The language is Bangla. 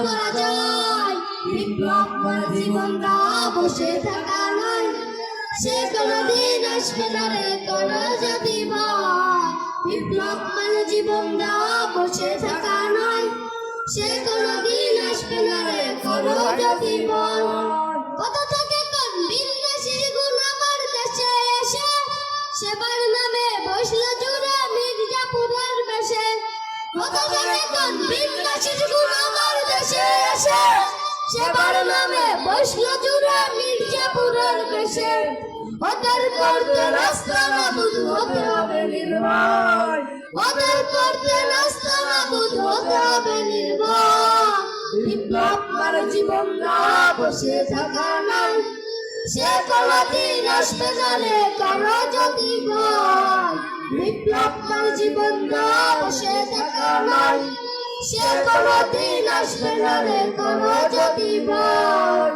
পরাজয়। বিপ্লব মানে জীবনটা বসে থাকা নয়, সে কোনদিন আসবে না রে করো যদি ভয়। বিপ্লব মানে জীবনটা বসে থাকা নয়, সে কোনদিন আসবে না রে করো যদি ভয়। কত থেকে কোন বিন্যাসীর গুণ আমার দেশে এসে, সেবার নামে বসলো জুড়ে মির্জাপুরের বেশে। কত থেকে কোন বিন্যাসীর গুণ আমার দেশে এসে, সেবার নামে বসলো জুড়ে মির্জাপুরের বেশে। ওদের করতে রাস্তা নাবুদ হতে হবে নির্ভয়, ওদের করতে রাস্তা নাবুদ হতে হবে নির্ভয়। বিপ্লব মানে জীবন না বসে থাকা নয়, সে কোনদিন আসবে না রে করো যদি ভয়। বিপ্লব মানে জীবন না বসে থাকা নয়, সে কোনদিন আসবে না রে করো যদি ভয়।